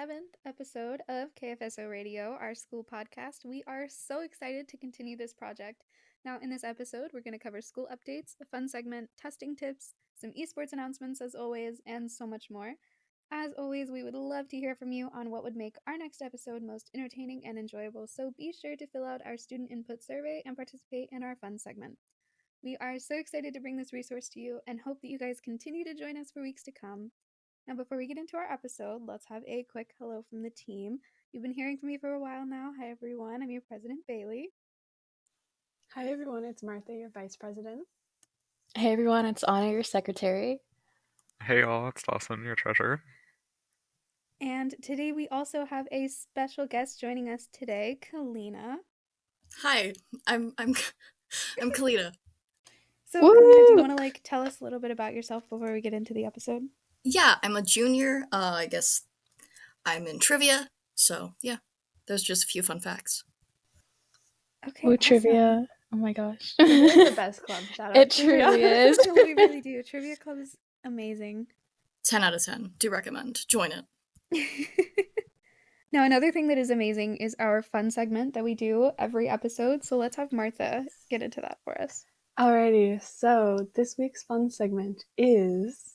7th episode of KFSO Radio, our school podcast. We are so excited to continue this project. Now, in this episode, we're going to cover school updates, a fun segment, testing tips, some esports announcements as always, and so much more. As always, we would love to hear from you on what would make our next episode most entertaining and enjoyable, so be sure to fill out our student input survey and participate in our fun segment. We are so excited to bring this resource to you and hope that you guys continue to join us for weeks to come. Now, before we get into our episode, let's have a quick hello from the team. You've been hearing from me for a while now. Hi, everyone. I'm your president, Bailey. Hi, everyone. It's Martha, your vice president. Hey, everyone. It's Anna, your secretary. Hey, all. It's Dawson, your treasurer. And today we also have a special guest joining us today, Kalleena. Hi, I'm Kalleena. So, Kalleena, do you want to tell us a little bit about yourself before we get into the episode? Yeah, I'm a junior. I guess I'm in trivia. So yeah, those are just a few fun facts. Okay. Ooh, trivia. Oh my gosh. It's the best club. Shout out. It truly is. We really do. Trivia Club is amazing. 10 out of 10. Do recommend. Join it. Now, another thing that is amazing is our fun segment that we do every episode. So let's have Martha get into that for us. Alrighty, so this week's fun segment is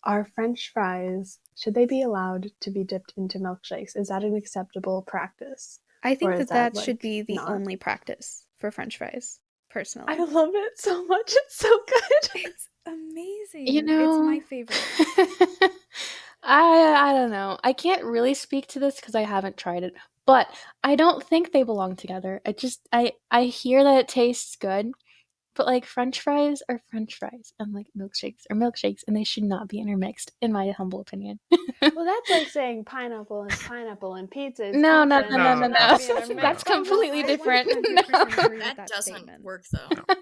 our French fries. Should they be allowed to be dipped into milkshakes? Is that an acceptable practice? I think Or is that that, should be the not? only practice for French fries, personally. I love it so much. It's so good. It's amazing. You know, it's my favorite. I don't know. I can't really speak to this because I haven't tried it, but I don't think they belong together. I hear that it tastes good, but French fries are French fries and milkshakes are milkshakes, and they should not be intermixed, in my humble opinion. Well, that's like saying pineapple and pizza. Is No. pizza. That's completely different. 100% agree with That that doesn't statement. work though.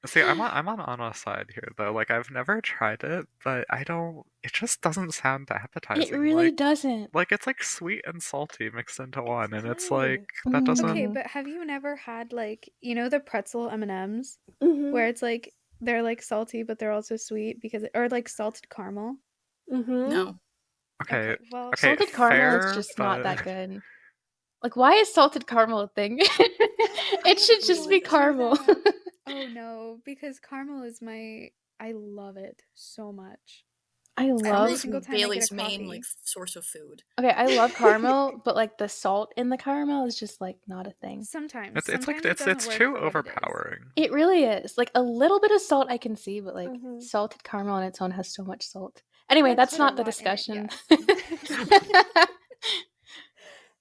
See, I'm on Anna's side here, though. I've never tried it, but it just doesn't sound appetizing. It really doesn't. It's sweet and salty mixed into one, and it's Right. that doesn't... Okay, but have you never had, the pretzel M&Ms? Mm-hmm. Where it's they're salty, but they're also sweet or salted caramel? Mm-hmm. No. Okay, well, okay, Salted caramel fair, is just but... not that good. Why is salted caramel a thing? It should just be caramel. Oh no, because caramel is I love it so much. I Every love... single time I Bailey's get a coffee. main source of food. Okay, I love caramel, but the salt in the caramel is just not a thing. Sometimes. It's Sometimes it doesn't work too for what it is. overpowering. It really is. A little bit of salt I can see, but Mhm. salted caramel on its own has so much salt. Anyway, That's that's not the what a lot discussion. in it,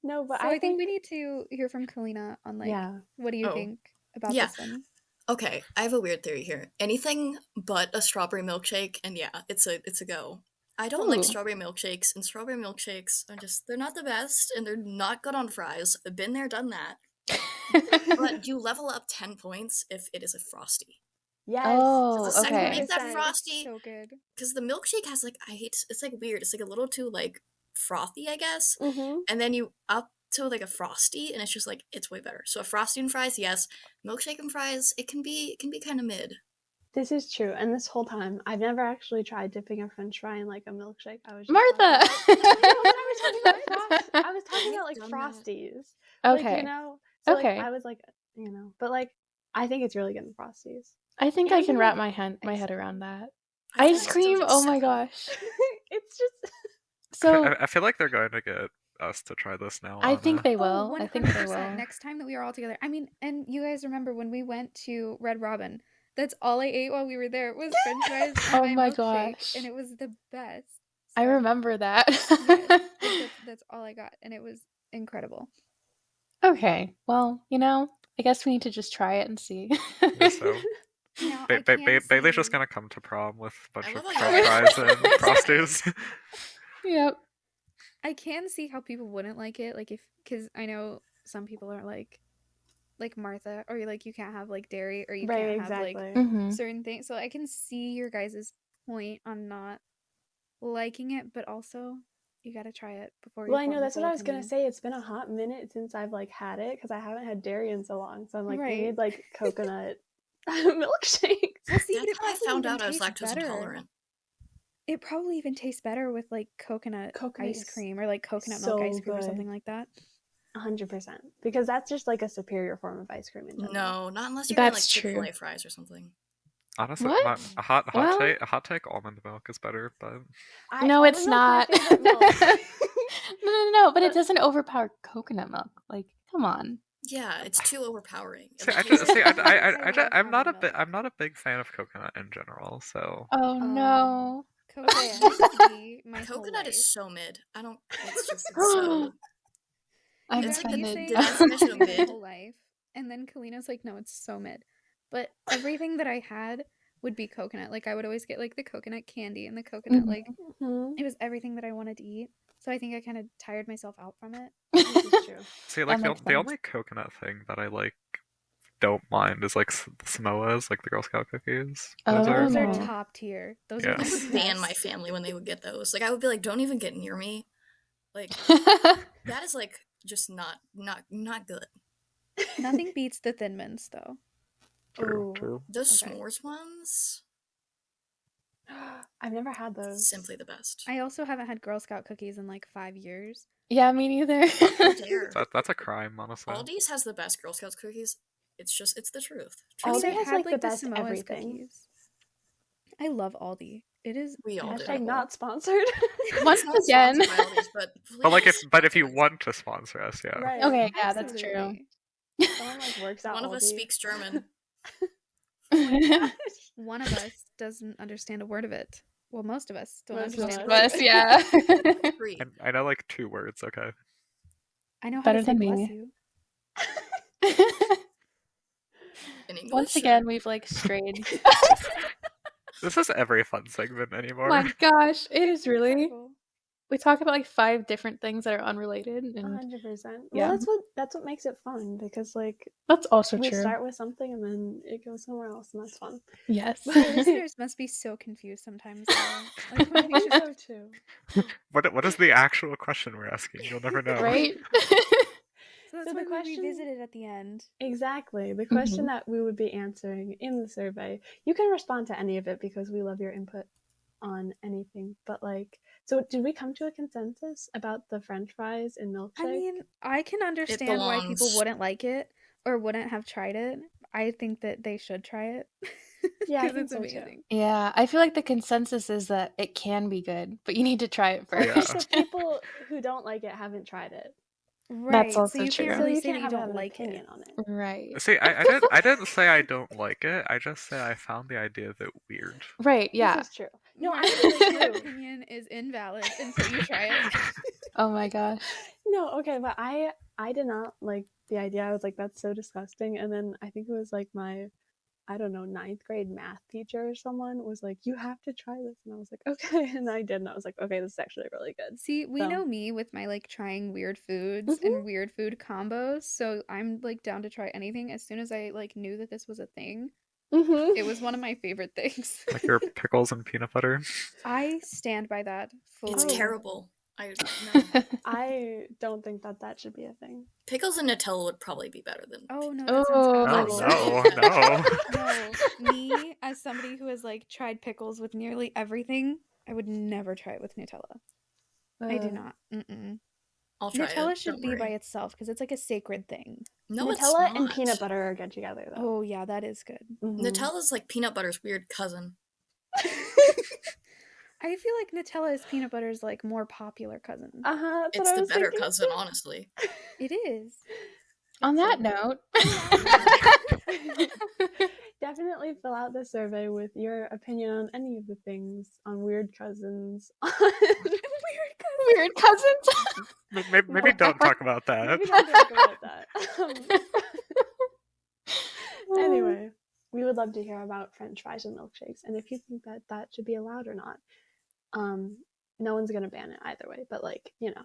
No, but So I think we need to hear from Kalleena on yeah. what do you Oh. think about Yeah. this one? Okay, I have a weird theory here. Anything but a strawberry milkshake, and yeah, it's a go. I don't like Ooh. strawberry milkshakes, and strawberry milkshakes they're not the best, and they're not good on fries. I've been there, done that. But you level up 10 points if it is a Frosty. Yes. Oh, The second okay. you make that 100%. Frosty, So good. because the milkshake has it's weird. It's a little too frothy, I guess. Mm-hmm. And then you up to a Frosty, and it's just it's way better. So a Frosty and fries, yes. Milkshake and fries, it can be kind of mid. This is true, and this whole time, I've never actually tried dipping a French fry in a milkshake. I was just Martha! I was talking about I've done that. Frosties. Okay. So, Okay. I was but I think it's really good in Frosties. I think I can wrap my head around that. Ice cream? Oh my gosh. It's just So, I feel like they're going to get us to try this now. I think Anna. they will. Oh, I think they 100%. will. Next time that we are all together. I mean, and you guys remember when we went to Red Robin, that's all I ate while we were there was French fries and Oh my milkshake, gosh. and it was the best. I So, remember that. yes, that's all I got, and it was incredible. Okay. Well, I guess we need to just try it and see. Guess so. Now, I can Bailey's just see- gonna come to prom with a bunch I of love French how- fries and Frosties. Yep. I can see how people wouldn't like it, because I know some people are like Martha, or you can't have dairy, or you right, can't have exactly. Mm-hmm. certain things. So I can see your guys' point on not liking it, but also you gotta try it before you Well, I form know a that's what full I was gonna opinion. say. It's been a hot minute since I've had it because I haven't had dairy in so long. So I'm Right. we need coconut milkshakes. Well, see, but That's it how I probably found even out I was tastes lactose better. intolerant. It probably even tastes better with like coconut ice is cream or like coconut milk so ice cream or good. something like that. 100%. Because that's just like a superior form of ice cream in general. No, not unless you're getting like That's true. Chick-fil-A fries or something. Honestly, What? a hot Well- take. Almond milk is better, but No, it's almond milk's not. my favorite milk. No, but it doesn't overpower coconut milk. Like, come on. Yeah, it's too overpowering. It see, tastes like- I'm not almond milk. I'm not a big fan of coconut in general. So Oh no. Coconut used to be my whole Coconut life. is so mid. I don't. It's just it's so. I'm It's like offended. the definition of my mid. whole life, and then Kaleena's like, no, it's so mid. But everything that I had would be coconut. Like I would always get like the coconut candy and the coconut like Mhm. it was everything that I wanted to eat. So I think I kind of tired myself out from it. This is true. see, like That the makes the sense. only coconut thing that I like don't mind is like the Samoas, like the Girl Scout cookies. Oh. Those are Oh. top tier. Those Yeah. are I the would ban my best. family when they would get those. Like I would be like, don't even get near me. Like that is like just not good. Nothing beats the Thin Mints though. True, Ooh. true. Those Okay. s'mores ones, I've never had those. simply the best. I also haven't had Girl Scout cookies in like 5 years. Yeah, me neither. How dare. That's a crime, honestly. Aldi's has the best Girl Scouts cookies. It's the truth. Aldi Trust me. has, like, the best Samoa's everything. cookies. I love Aldi. It is We all do. Hashtag not sponsored. Once It's not again. sponsored by Aldi's, But like please if you sponsor us. want to sponsor us, yeah. Right. Okay, yeah, that's true. Absolutely. Someone like works out One of us Aldi. speaks German. One of us doesn't understand a word of it. Well, most of us don't Most of understand. us. a word of Us, it. yeah. Free. I know like 2 words. Okay. I know how Better to say than bless me. you. In English. Once again, we've like strayed. This is every fun segment anymore. My gosh, it is really. Incredible. We talk about like 5 different things that are unrelated, and 100%. Yeah. Well, that's what makes it fun because like that's also we true. start with something and then it goes somewhere else and that's fun. Yes. The listeners must be so confused sometimes. Though. Like, I when they think just- so too. What is the actual question we're asking? You'll never know. Right? So that's So why the we question- revisit it at the end. Exactly. The question Mhm. that we would be answering in the survey. You can respond to any of it because we love your input on anything. But like, so did we come to a consensus about the French fries and milkshake? I mean, I can understand why people belongs. wouldn't like it or wouldn't have tried it. I think that they should try it. Yeah, I 'Cause think it's so, too. amazing. Yeah, I feel like the consensus is that it can be good, but you need to try it Yeah. first. So people who don't like it haven't tried it. Right. also so you true. can't So really you say can't that you have don't an like opinion it. on it. Right. See, I didn't say I don't like it. I just said I found the idea of it weird. Right, yeah. This is true. No, Your actually your true. opinion is invalid until you try it. Oh my gosh. No, okay, but I did not like the idea. I was like, that's so disgusting. And then I think it was like my, I don't know, 9th grade math teacher or someone was like, you have to try this. And I was like, okay. And I did. And I was like, okay, this is actually really good. See, we So- know me with my like trying weird foods and weird food combos. So I'm like down to try anything. As soon as I like knew that this was a thing, Mm-hmm. it was one of my favorite things. Like your pickles and peanut butter. I stand by that fully. It's Oh. terrible. I no. I don't think that should be a thing. Pickles and Nutella would probably be better than. Oh no, Oh. that No, sounds no, no. No, me as somebody who has like tried pickles with nearly everything, I would never try it with Nutella. I do not. Mm-mm. I'll try Nutella it. should don't be by worry. itself because it's like a sacred thing. No, it's Nutella and not. peanut butter are good together, though. Oh yeah, that is good. Mhm. Nutella's like peanut butter's weird cousin. I feel like Nutella is peanut butter's like more popular cousin. Uh-huh, that's It's what I the was better thinking, cousin, too. honestly. It is. On that note. Definitely fill out the survey with your opinion on any of the things, on weird cousins, on Weird cousins. Maybe don't talk about that. Maybe don't talk about that. Anyway, we would love to hear about French fries and milkshakes, and if you think that that should be allowed or not. No one's gonna ban it either way, but like, you know.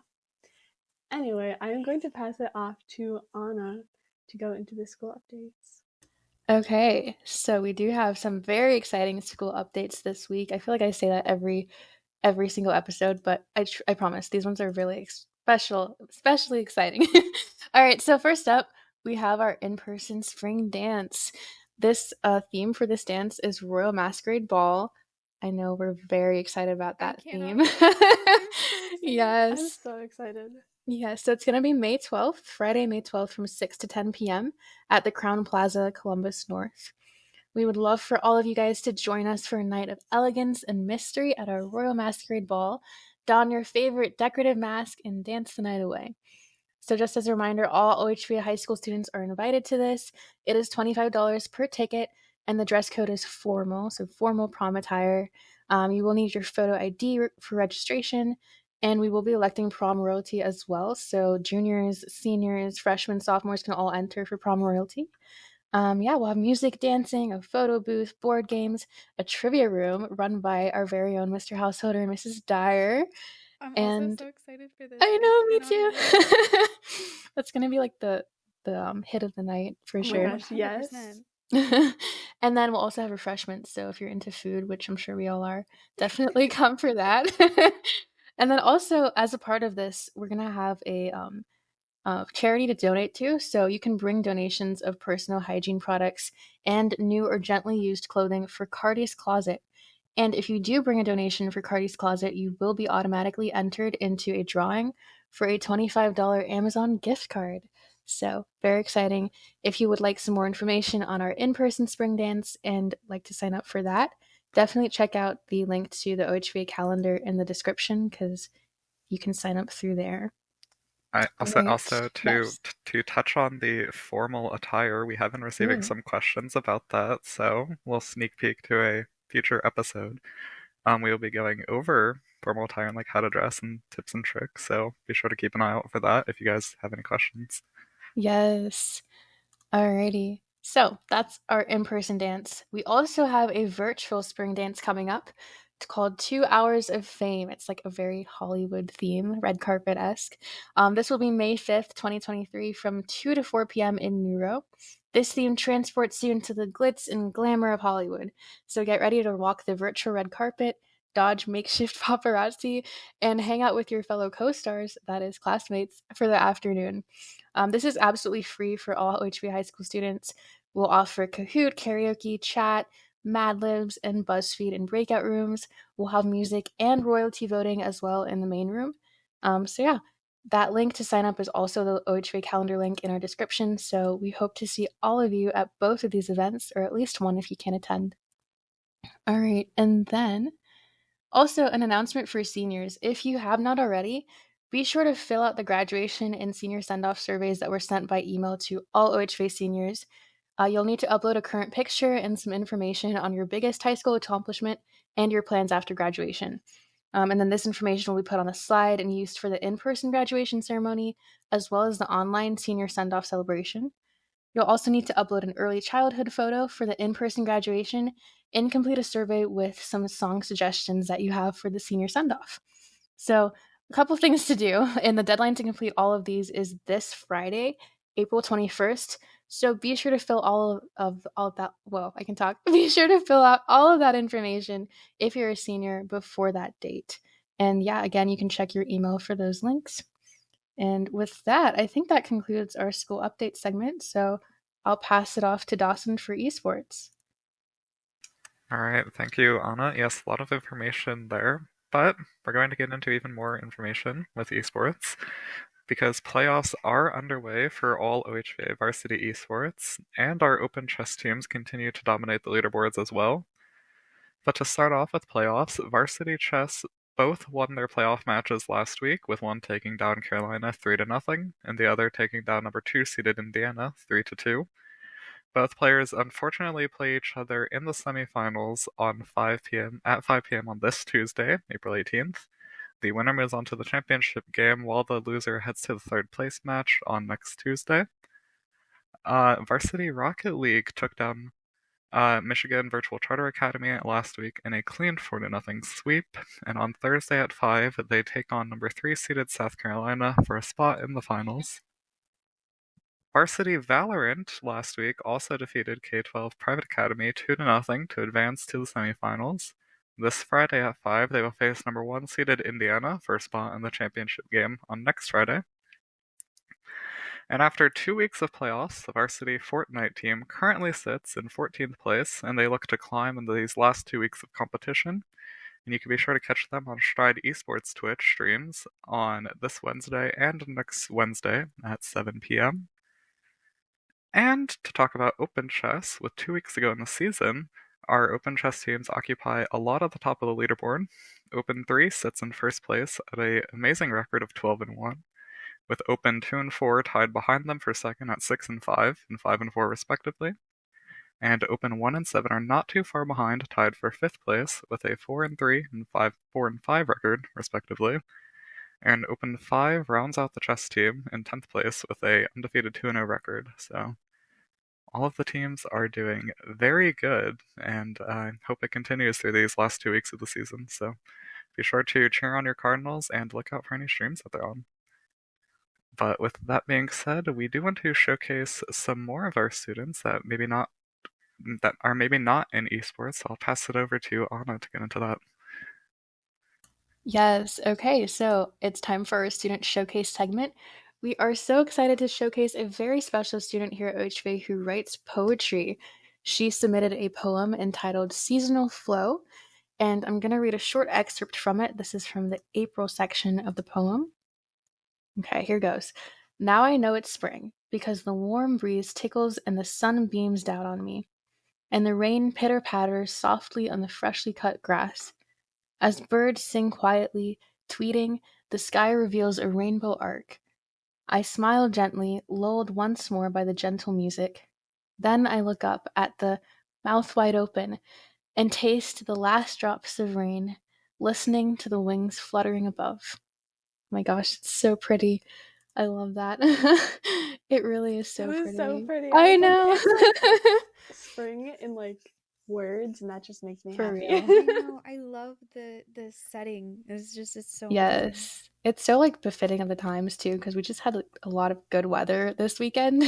Anyway, I'm going to pass it off to Anna to go into the school updates. Okay, so we do have some very exciting school updates this week. I feel like I say that every single episode, but I promise these ones are really especially exciting. All right, so first up, we have our in-person spring dance. This theme for this dance is Royal Masquerade Ball. I know we're very excited about that theme. I'm so excited. Yes. I'm so excited. Yeah, so it's going to be May 12th, Friday, May 12th from 6 to 10 p.m. at the Crown Plaza, Columbus North. We would love for all of you guys to join us for a night of elegance and mystery at our Royal Masquerade Ball. Don your favorite decorative mask and dance the night away. So just as a reminder, all OHVA high school students are invited to this. It is $25 per ticket, and the dress code is formal, so formal prom attire. You will need your photo ID for registration, and we will be electing prom royalty as well. So juniors, seniors, freshmen, sophomores can all enter for prom royalty. We'll have music, dancing, a photo booth, board games, a trivia room run by our very own Mr. Householder and Mrs. Dyer. I'm And also so excited for this. I know, me cannot too. wait. That's gonna be like the hit of the night for Oh my sure. gosh, yes. 100%. And then we'll also have refreshments. So if you're into food, which I'm sure we all are, definitely come for that. And then also, as a part of this, we're gonna have a charity to donate to. So you can bring donations of personal hygiene products and new or gently used clothing for Cardi's Closet. And if you do bring a donation for Cardi's Closet, you will be automatically entered into a drawing for a $25 Amazon gift card. So very exciting. If you would like some more information on our in-person spring dance and like to sign up for that, definitely check out the link to the OHVA calendar in the description because you can sign up through there. Also Yes. to touch on the formal attire, we have been receiving some questions about that, so we'll sneak peek to a future episode. We will be going over formal attire and like how to dress and tips and tricks, so be sure to keep an eye out for that if you guys have any questions. Yes. Alrighty. So that's our in-person dance. We also have a virtual spring dance coming up. It's called 2 Hours of Fame. It's like a very Hollywood theme, red carpet-esque. This will be May 5th, 2023 from 2 to 4 p.m. in Neuro. This theme transports you into the glitz and glamour of Hollywood. So get ready to walk the virtual red carpet, dodge makeshift paparazzi, and hang out with your fellow co-stars, that is classmates, for the afternoon. This is absolutely free for all OHV high school students. We'll offer Kahoot, karaoke, chat, Mad Libs, and BuzzFeed in breakout rooms. We'll have music and royalty voting as well in the main room. That link to sign up is also the OHV calendar link in our description. So we hope to see all of you at both of these events, or at least one if you can attend. All right, and then also an announcement for seniors. If you have not already, be sure to fill out the graduation and senior send-off surveys that were sent by email to all OHV seniors. You'll need to upload a current picture and some information on your biggest high school accomplishment and your plans after graduation. And then this information will be put on a slide and used for the in-person graduation ceremony, as well as the online senior send-off celebration. You'll also need to upload an early childhood photo for the in-person graduation and complete a survey with some song suggestions that you have for the senior send-off. So a couple things to do, and the deadline to complete all of these is this Friday, April 21st. So be sure to fill all of that. Well, I can talk. Be sure to fill out all of that information if you're a senior before that date. And yeah, again, you can check your email for those links. And with that, I think that concludes our school update segment. So I'll pass it off to Dawson for esports. All right, thank you, Anna. Yes, a lot of information there, but we're going to get into even more information with esports because playoffs are underway for all OHVA varsity esports, and our open chess teams continue to dominate the leaderboards as well. But to start off with playoffs, varsity chess both won their playoff matches last week, with one taking down Carolina 3-0, and the other taking down number 2 seeded Indiana 3-2. Both players unfortunately play each other in the semifinals on 5 p.m. on this Tuesday, April 18th. The winner moves on to the championship game, while the loser heads to the third place match on next Tuesday. Varsity Rocket League took down Michigan Virtual Charter Academy last week in a clean 4-0 sweep, and on Thursday at 5, they take on number 3 seeded South Carolina for a spot in the finals. Varsity Valorant last week also defeated K-12 Private Academy 2-0 to advance to the semifinals. This Friday at 5, they will face number 1 seeded Indiana for a spot in the championship game on next Friday. And after 2 weeks of playoffs, the varsity Fortnite team currently sits in 14th place, and they look to climb in these last 2 weeks of competition. And you can be sure to catch them on Stride Esports Twitch streams on this Wednesday and next Wednesday at 7 p.m. And to talk about Open Chess, with 2 weeks to go in the season, our Open Chess teams occupy a lot at the top of the leaderboard. Open 3 sits in first place at an amazing record of 12-1, with Open 2 and 4 tied behind them for second at 6 and 5 and 4 respectively. And Open 1 and 7 are not too far behind, tied for fifth place with a 4 and 3 and 4 and 5 record respectively. And Open 5 rounds out the chess team in 10th place with a undefeated 2-0 record. So all of the teams are doing very good, and I hope it continues through these last 2 weeks of the season. So be sure to cheer on your Cardinals and look out for any streams that they're on. But with that being said, we do want to showcase some more of our students that are maybe not in esports. I'll pass it over to Anna to get into that. Yes, okay, so it's time for our student showcase segment. We are so excited to showcase a very special student here at OHV who writes poetry. She submitted a poem entitled Seasonal Flow, and I'm going to read a short excerpt from it. This is from the April section of the poem. Okay, here goes. Now I know it's spring, because the warm breeze tickles and the sun beams down on me, and the rain pitter-patters softly on the freshly cut grass. As birds sing quietly, tweeting, the sky reveals a rainbow arc. I smile gently, lulled once more by the gentle music. Then I look up at the mouth wide open and taste the last drops of rain, listening to the wings fluttering above. Oh my gosh, it's so pretty. I love that. It really is so pretty. So pretty. I know. Like, spring in like words, and that just makes me happy. I know. I love the setting. It's so yes. It's so like befitting of the times too, because we just had like, a lot of good weather this weekend.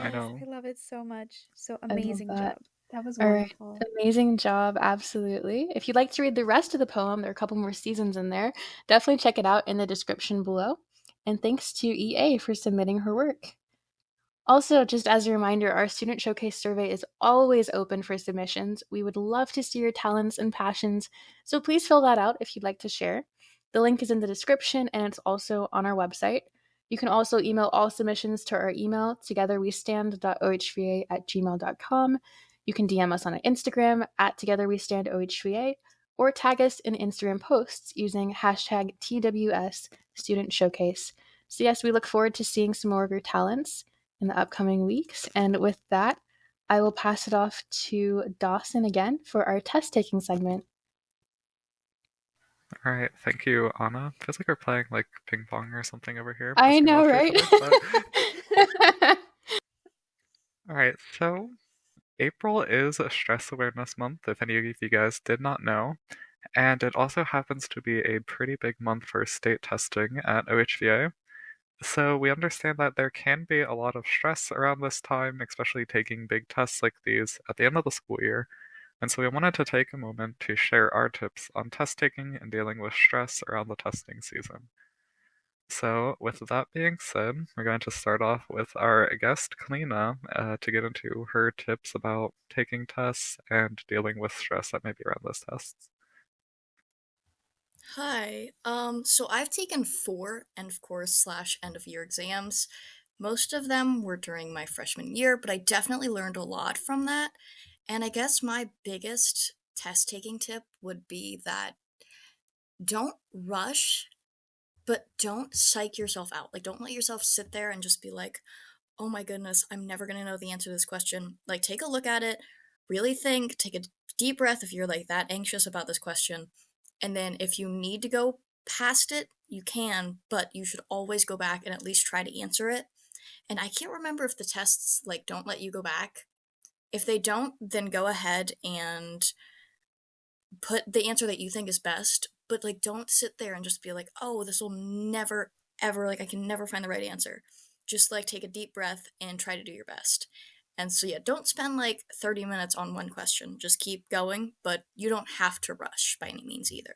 I know. I love it so much. So amazing job. That was wonderful. All right. Amazing job, absolutely. If you'd like to read the rest of the poem, there are a couple more seasons in there. Definitely check it out in the description below. And thanks to EA for submitting her work. Also, just as a reminder, our Student Showcase survey is always open for submissions. We would love to see your talents and passions, so please fill that out if you'd like to share. The link is in the description, and it's also on our website. You can also email all submissions to our email, togetherwestand.ohva@gmail.com. You can DM us on Instagram @togetherwestandohva, or tag us in Instagram posts using hashtag TWS Student Showcase. So yes, we look forward to seeing some more of your talents in the upcoming weeks. And with that, I will pass it off to Dawson again for our test-taking segment. All right, thank you, Anna. Feels like we're playing like ping pong or something over here. I know, right? All right, so April is a stress awareness month, if any of you guys did not know, and it also happens to be a pretty big month for state testing at OHVA. So we understand that there can be a lot of stress around this time, especially taking big tests like these at the end of the school year. And so we wanted to take a moment to share our tips on test taking and dealing with stress around the testing season. So with that being said, we're going to start off with our guest, Kalleena, to get into her tips about taking tests and dealing with stress that may be around those tests. Hi. So I've taken 4 end of course / end of year exams. Most of them were during my freshman year, but I definitely learned a lot from that. And I guess my biggest test taking tip would be that don't rush, but don't psych yourself out. Like, don't let yourself sit there and just be like, oh my goodness, I'm never going to know the answer to this question. Like, take a look at it, really think, take a deep breath if you're like that anxious about this question. And then if you need to go past it, you can, but you should always go back and at least try to answer it. And I can't remember if the tests like don't let you go back. If they don't, then go ahead and put the answer that you think is best, but like don't sit there and just be like, oh, this will never ever, like I can never find the right answer. Just like take a deep breath and try to do your best. And so yeah, don't spend like 30 minutes on one question. Just keep going, but you don't have to rush by any means either.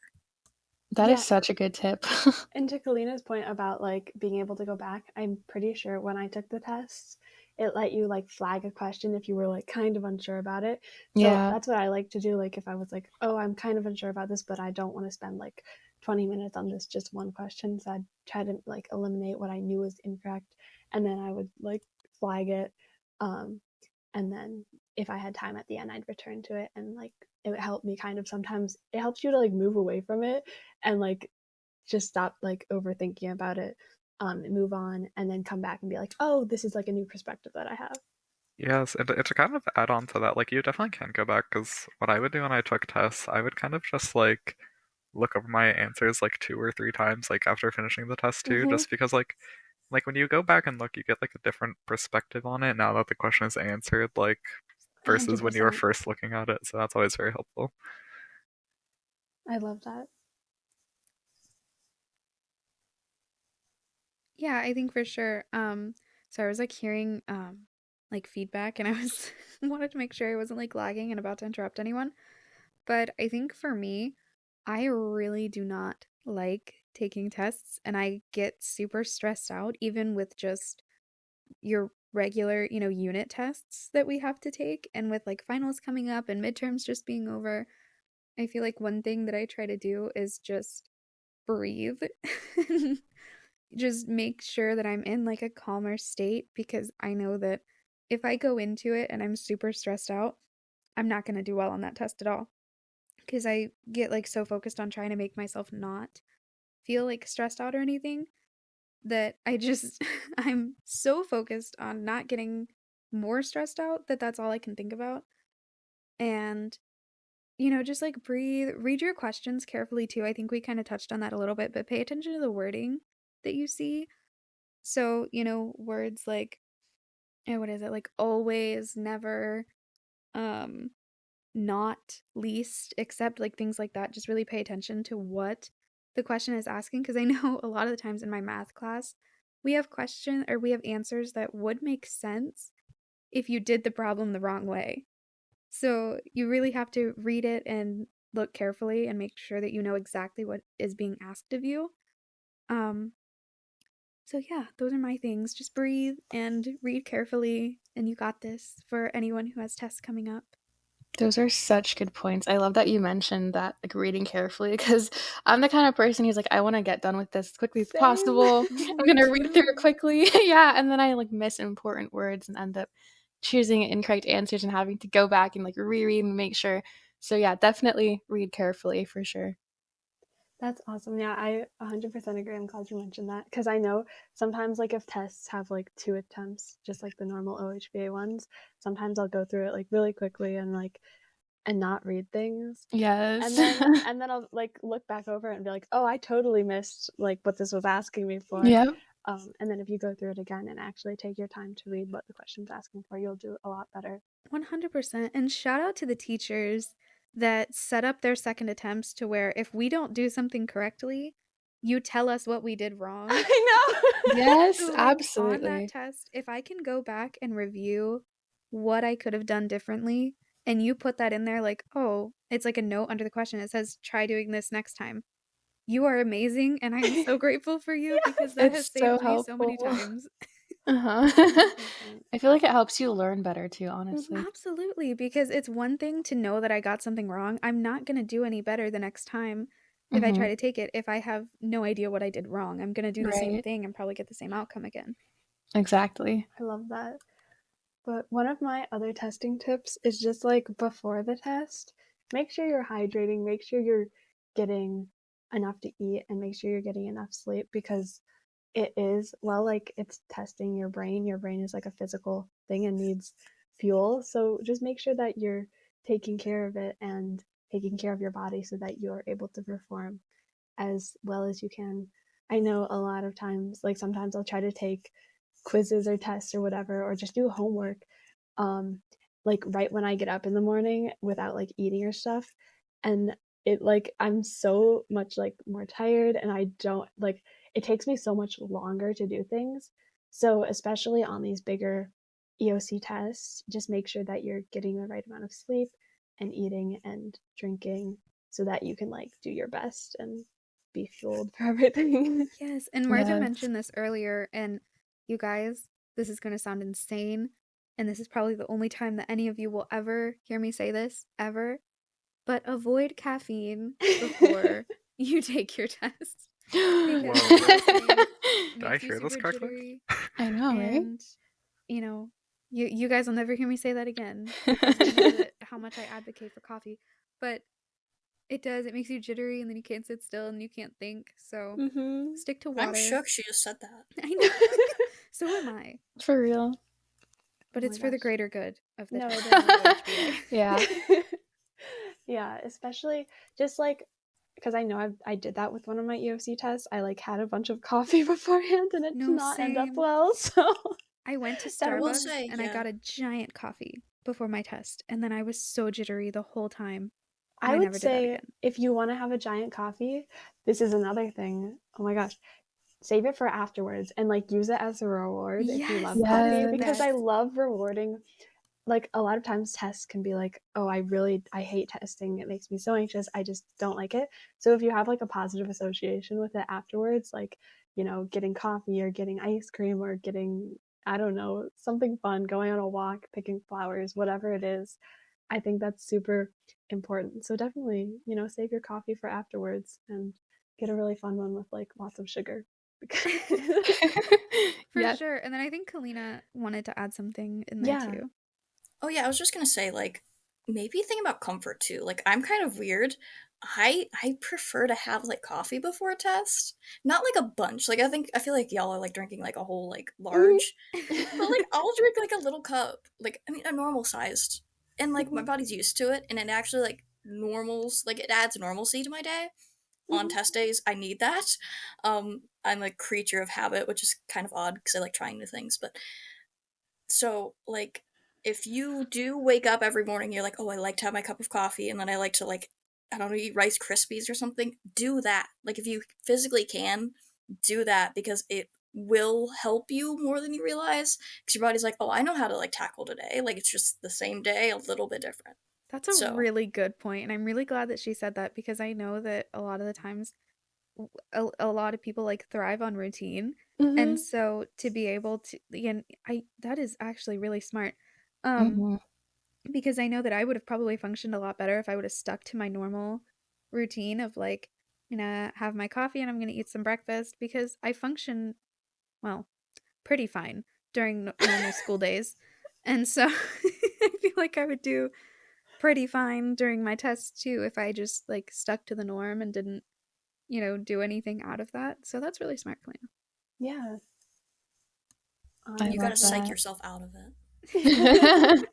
That Yeah. is such a good tip. And to Kalleena's point about like being able to go back, I'm pretty sure when I took the tests, it let you like flag a question if you were like kind of unsure about it. So Yeah. that's what I like to do. Like if I was like, oh, I'm kind of unsure about this, but I don't want to spend like 20 minutes on this just one question. So I'd try to like eliminate what I knew was incorrect, and then I would like flag it. And then if I had time at the end, I'd return to it, and like it would help me kind of, sometimes it helps you to like move away from it and like just stop like overthinking about it, and move on, and then come back and be like, oh, this is like a new perspective that I have. Yes, and to kind of add on to that, like you definitely can go back, because what I would do when I took tests, I would kind of just like look over my answers like 2 or 3 times, like after finishing the test too, just because like when you go back and look, you get like a different perspective on it now that the question is answered, like versus when you were 100%. first looking at it. So that's always very helpful. I love that. Yeah, I think for sure. So I was like hearing like feedback, and I was wanted to make sure I wasn't like lagging and about to interrupt anyone. But I think for me, I really do not like taking tests, and I get super stressed out even with just your regular, unit tests that we have to take, and with like finals coming up and midterms just being over. I feel like one thing that I try to do is just breathe. Just make sure that I'm in like a calmer state, because I know that if I go into it and I'm super stressed out, I'm not going to do well on that test at all, because I get like so focused on trying to make myself not feel like stressed out or anything that I just I'm so focused on not getting more stressed out that that's all I can think about. And just like breathe, read your questions carefully too. I think we kind of touched on that a little bit, but pay attention to the wording that you see. So, words like, what is it? Like always, never, um, not, least, except, like things like that. Just really pay attention to what the question is asking. Because I know a lot of the times in my math class, we have answers that would make sense if you did the problem the wrong way. So you really have to read it and look carefully and make sure that you know exactly what is being asked of you. Um, So yeah, those are my things. Just breathe and read carefully, and you got this for anyone who has tests coming up. Those are such good points. I love that you mentioned that, like reading carefully, because I'm the kind of person who's like, I want to get done with this as quickly as possible. I'm gonna read through it quickly. Yeah, and then I like miss important words and end up choosing incorrect answers and having to go back and like reread and make sure. So yeah, definitely read carefully for sure. That's awesome. Yeah, I 100% agree. I'm glad you mentioned that, because I know sometimes like if tests have like 2 attempts, just like the normal OHBA ones, sometimes I'll go through it like really quickly and not read things. Yes. And then I'll like look back over it and be like, oh, I totally missed like what this was asking me for. Yeah. And then if you go through it again and actually take your time to read what the question's asking for, you'll do a lot better. 100%. And shout out to the teachers that set up their second attempts to where if we don't do something correctly, you tell us what we did wrong. I know. Yes, So, like, absolutely. on that test, if I can go back and review what I could have done differently, and you put that in there, like, oh, it's like a note under the question. It says, try doing this next time. You are amazing, and I'm so grateful for you, because that has It's saved so me so many helpful. times. I feel like it helps you learn better too, honestly. Absolutely, because it's one thing to know that I got something wrong. I'm not going to do any better the next time if I try to take it. If I have no idea what I did wrong, I'm going to do the same thing and probably get the same outcome again. Exactly. I love that. But one of my other testing tips is just like before the test, make sure you're hydrating, make sure you're getting enough to eat, and make sure you're getting enough sleep, because it is, well, like it's testing your brain. Your brain is like a physical thing and needs fuel. So just make sure that you're taking care of it and taking care of your body so that you're able to perform as well as you can. I know a lot of times, like sometimes I'll try to take quizzes or tests or whatever, or just do homework, like right when I get up in the morning without like eating or stuff. And it like, I'm so much like more tired, and I don't like, it takes me so much longer to do things. So especially on these bigger EOC tests, just make sure that you're getting the right amount of sleep and eating and drinking so that you can like do your best and be fueled for everything. Yes, and Martha Yes. mentioned this earlier, and you guys, this is going to sound insane, and this is probably the only time that any of you will ever hear me say this, ever, but avoid caffeine before you take your test. Because Whoa. it Did I makes you hear this super correctly? jittery, I know, right? and, you know, you guys will never hear me say that again, because I know that how much I advocate for coffee, but it makes you jittery, and then you can't sit still, and you can't think, so Mm-hmm. stick to I'm water. shook she just said that. I know. So am I. For real. But Oh it's my for the gosh. greater good of the No, test. definitely. Yeah. Yeah, especially just like because I know I did that with one of my EOC tests. I like had a bunch of coffee beforehand, and it No, did not end up same. well. So I went to That I will Starbucks say, and I yeah. got a giant coffee before my test, and then I was so jittery the whole time. And I I would never did that say again. if you want to have a giant coffee, this is another thing. Oh my gosh. Save it for afterwards and like use it as a reward if you Yes, love that is coffee, the because I best. love rewarding. Like a lot of times tests can be like, oh, I hate testing. It makes me so anxious. I just don't like it. So if you have like a positive association with it afterwards, like, you know, getting coffee or getting ice cream or getting, I don't know, something fun, going on a walk, picking flowers, whatever it is, I think that's super important. So definitely, you know, save your coffee for afterwards and get a really fun one with like lots of sugar. For Yeah. sure. And then I think Kalleena wanted to add something in there Yeah. too. Oh yeah, I was just gonna say, like, maybe think about comfort too. Like, I'm kind of weird. I prefer to have like coffee before a test, not like a bunch. Like, I feel like y'all are like drinking like a whole like large, but like I'll drink like a little cup, like I mean a normal sized, and like my body's used to it, and it actually like it adds normalcy to my day. On test days, I need that. I'm a creature of habit, which is kind of odd because I like trying new things, but so, like, if you do wake up every morning, you're like, oh, I like to have my cup of coffee, and then I like to, like, I don't know, eat Rice Krispies or something, do that. Like, if you physically can, do that because it will help you more than you realize. Because your body's like, oh, I know how to, like, tackle today. Like, it's just the same day, a little bit different. That's a So- really good point, and I'm really glad that she said that, because I know that a lot of the times a lot of people like thrive on routine. And so to be able to, again, that is actually really smart. Mhm. Because I know that I would have probably functioned a lot better if I would have stuck to my normal routine of like, I'm gonna have my coffee and I'm gonna eat some breakfast, because I function, well, pretty fine during normal school days. And so I feel like I would do pretty fine during my tests too if I just like stuck to the norm and didn't, you know, do anything out of that. So that's really smart, Kalleena. Yeah. I You love gotta psych that. yourself out of it.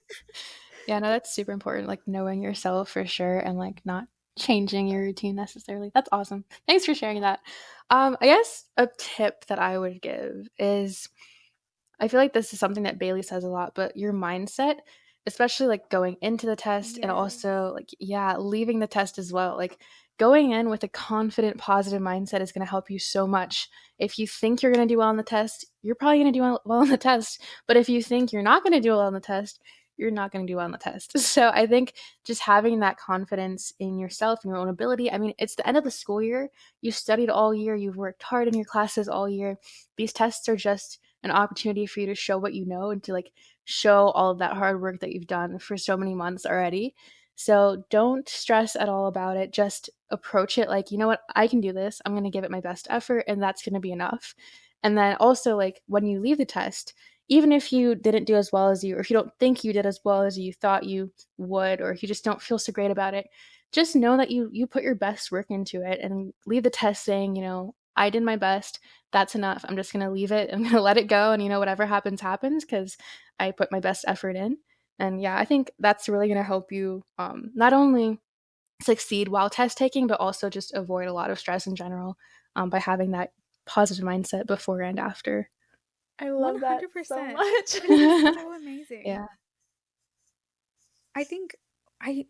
Yeah, no, that's super important. Like knowing yourself for sure and like not changing your routine necessarily. That's awesome. Thanks for sharing that. I guess a tip that I would give is I feel like this is something that Bailey says a lot, but your mindset, especially like going into the test and Yes. also like, yeah, leaving the test as well. Like going in with a confident, positive mindset is going to help you so much. If you think you're going to do well on the test, you're probably going to do well on the test. But if you think you're not going to do well on the test, you're not going to do well on the test. So I think just having that confidence in yourself and your own ability. I mean, it's the end of the school year. You studied all year. You've worked hard in your classes all year. These tests are just an opportunity for you to show what you know and to like show all of that hard work that you've done for so many months already. So don't stress at all about it. Just approach it like, you know what, I can do this. I'm going to give it my best effort, and that's going to be enough. And then also, like, when you leave the test, even if you didn't do as well as you, or if you don't think you did as well as you thought you would, or if you just don't feel so great about it, just know that you put your best work into it, and leave the test saying, you know, I did my best. That's enough. I'm just going to leave it. I'm going to let it go. And, you know, whatever happens, happens, because I put my best effort in. And yeah, I think that's really going to help you not only succeed while test taking, but also just avoid a lot of stress in general by having that positive mindset before and after. I love that 100%. so much. It is so amazing. Yeah. I think I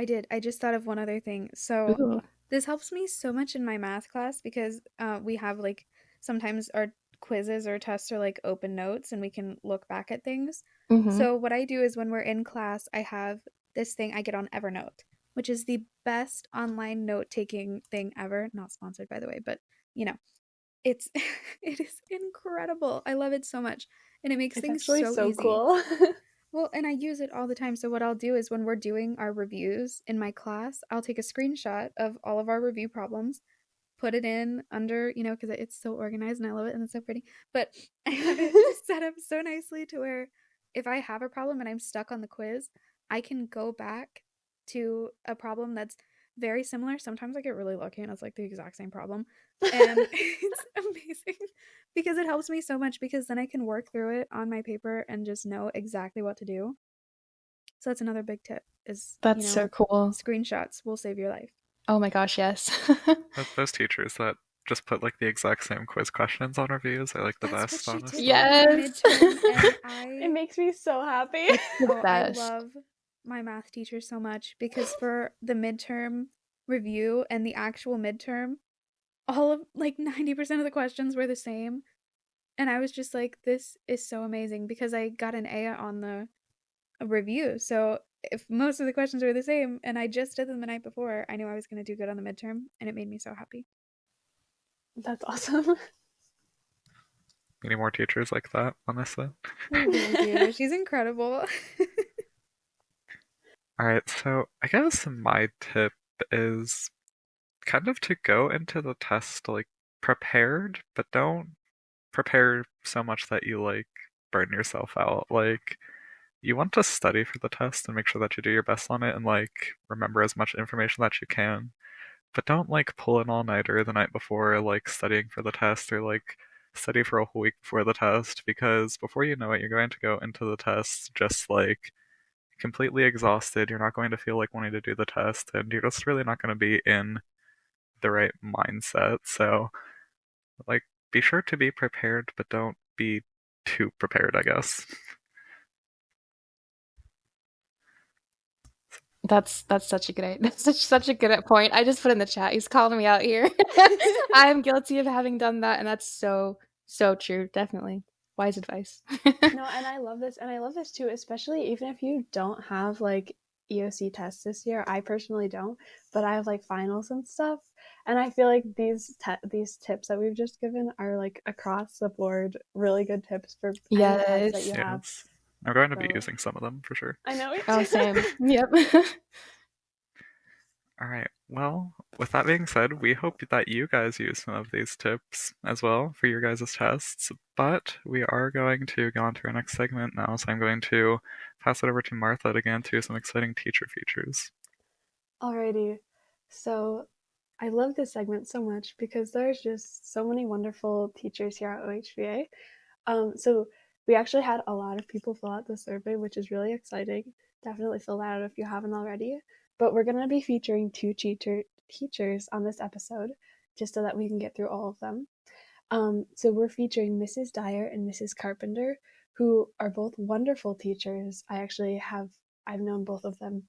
did. I just thought of one other thing. So Ooh. this helps me so much in my math class, because we have like sometimes our quizzes or tests are like open notes and we can look back at things. Mhm. So what I do is when we're in class, I have this thing I get on Evernote, which is the best online note-taking thing ever. Not sponsored, by the way, but it is incredible. I love it so much, and it makes It's things actually so easy. cool. Well, and I use it all the time. So what I'll do is when we're doing our reviews in my class, I'll take a screenshot of all of our review problems, put it in under, because it's so organized and I love it and it's so pretty. But I have it set up so nicely to where if I have a problem and I'm stuck on the quiz, I can go back to a problem that's very similar. Sometimes I get really lucky and it's like the exact same problem. And it's amazing because it helps me so much, because then I can work through it on my paper and just know exactly what to do. So that's another big tip is, That's so cool. Screenshots will save your life. Oh my gosh, yes. Those teachers that just put like the exact same quiz questions on reviews are like the That's best, what she honestly. did Yes. for midterm, and It makes me so happy. The I best. love my math teacher so much, because for the midterm review and the actual midterm, all of like 90% of the questions were the same. And I was just like, this is so amazing, because I got an A on the review. So if most of the questions were the same and I just did them the night before, I knew I was going to do good on the midterm, and it made me so happy. That's awesome. We need more teachers like that, honestly. Thank you. She's incredible. Alright, so I guess my tip is kind of to go into the test like prepared, but don't prepare so much that you like burn yourself out. Like, you want to study for the test and make sure that you do your best on it and like remember as much information that you can. But don't like pull an all-nighter the night before, like studying for the test, or like study for a whole week before the test, because before you know it, you're going to go into the test just like completely exhausted. You're not going to feel like wanting to do the test, and you're just really not going to be in the right mindset. So, like, be sure to be prepared, but don't be too prepared, I guess. That's such a great such a good point. I just put in the chat. He's calling me out here. I'm guilty of having done that, and that's so true. Definitely wise advice. No, and I love this, and I love this too, especially even if you don't have like EOC tests this year. I personally don't, but I have like finals and stuff, and I feel like these tips that we've just given are like across the board really good tips for any tests that you have. Yes. I'm going to be So- using some of them for sure. I know it. Oh, same. Yep. Alright, well, with that being said, we hope that you guys use some of these tips as well for your guys' tests, but we are going to go on to our next segment now, so I'm going to pass it over to Martha to get into some exciting teacher features. Alrighty, so I love this segment so much because there's just so many wonderful teachers here at OHVA. So we actually had a lot of people fill out the survey, which is really exciting. Definitely fill that out if you haven't already. But we're going to be featuring two teachers on this episode, just so that we can get through all of them. So we're featuring Mrs. Dyer and Mrs. Carpenter, who are both wonderful teachers. I've known both of them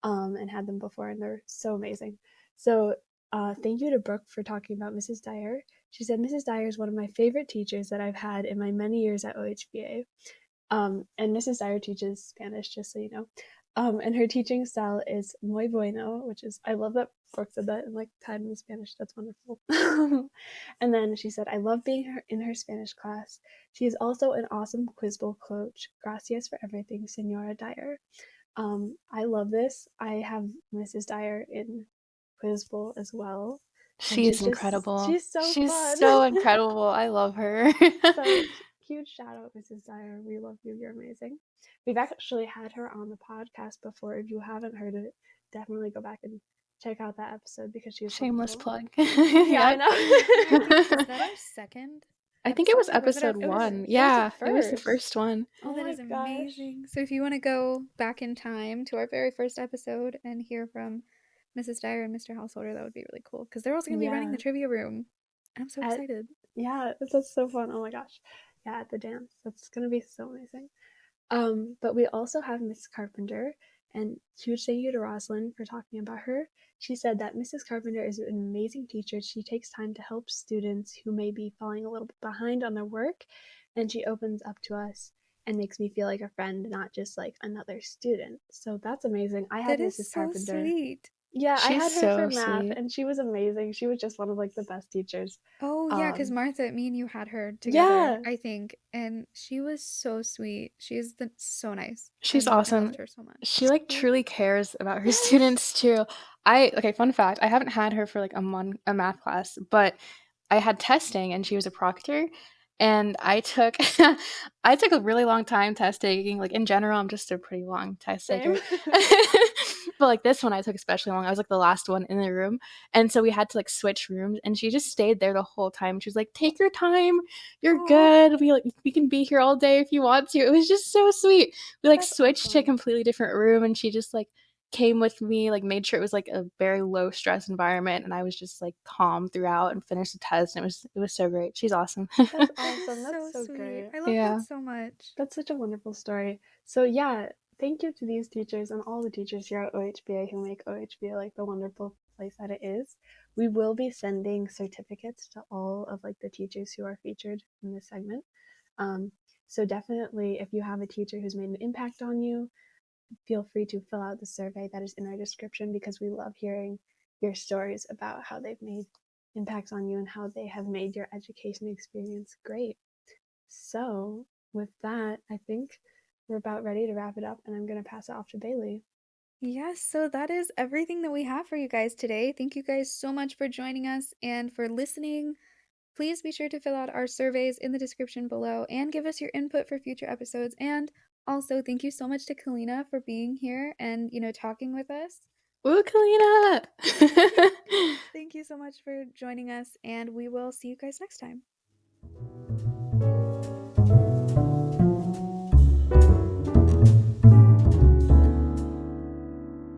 and had them before, and they're so amazing. So thank you to Brooke for talking about Mrs. Dyer. She said, Mrs. Dyer is one of my favorite teachers that I've had in my many years at OHVA. And Mrs. Dyer teaches Spanish, just so you know. And her teaching style is muy bueno, which is, I love that Brooke said that in like 10 in Spanish. That's wonderful. And then she said, I love being in her Spanish class. She is also an awesome quiz bowl coach. Gracias for everything, Senora Dyer. I love this. I have Mrs. Dyer in quiz bowl as well. She's incredible. She's so She's fun. so incredible. I love her. So huge shout out, Mrs. Dyer. We love you. You're amazing. We've actually had her on the podcast before. If you haven't heard it, definitely go back and check out that episode because she's Shameless wonderful. plug. Yeah, I know. Is that our second? I think it was episode, or was it episode our- 1. it Yeah, was it was the first. first one. Oh, that my is gosh. amazing. So if you want to go back in time to our very first episode and hear from Mrs. Dyer and Mr. Householder, that would be really cool, because they're also going to be running Yeah. the trivia room. I'm so At- excited. Yeah, that's so fun. Oh my gosh. Yeah, at the dance. That's going to be so amazing. But we also have Miss Carpenter, and huge thank you to Rosalind for talking about her. She said that Mrs. Carpenter is an amazing teacher. She takes time to help students who may be falling a little bit behind on their work, and she opens up to us. and makes me feel like a friend, not just like another student. So that's amazing. I had That is Mrs. so Carpenter. sweet. Yeah, I She's had her for so math, sweet. and she was amazing. She was just one of like the best teachers. Oh, yeah, because Martha, me and you had her together, Yeah. I think, and she was so sweet. She is so nice. She's I awesome. loved her so much. She like truly cares about her students too. Okay, fun fact, I haven't had her for like a math class, but I had testing and she was a proctor, and I took I took a really long time test taking. Like in general, I'm just a pretty long test taker. But like this one I took especially long. I was like the last one in the room. And so we had to like switch rooms, and she just stayed there the whole time. She was like, "Take your time. You're Aw. good. We can be here all day if you want to." It was just so sweet. We like That's switched to a awesome. completely different room, and she just like came with me, like made sure it was like a very low stress environment, and I was just like calm throughout and finished the test, and it was so great. She's awesome. That's That is awesome. That's so sweet. great. I love Yeah. that so much. That's such a wonderful story. So yeah, thank you to these teachers and all the teachers here at OHBA who make OHBA like the wonderful place that it is. We will be sending certificates to all of like the teachers who are featured in this segment. So definitely, if you have a teacher who's made an impact on you, feel free to fill out the survey that is in our description, because we love hearing your stories about how they've made impacts on you and how they have made your education experience great. So with that, I think we're about ready to wrap it up, and I'm going to pass it off to Bailey. Yes, so that is everything that we have for you guys today. Thank you guys so much for joining us and for listening. Please be sure to fill out our surveys in the description below and give us your input for future episodes. And also, thank you so much to Kalleena for being here and, talking with us. Ooh, Kalleena! Thank you so much for joining us, and we will see you guys next time.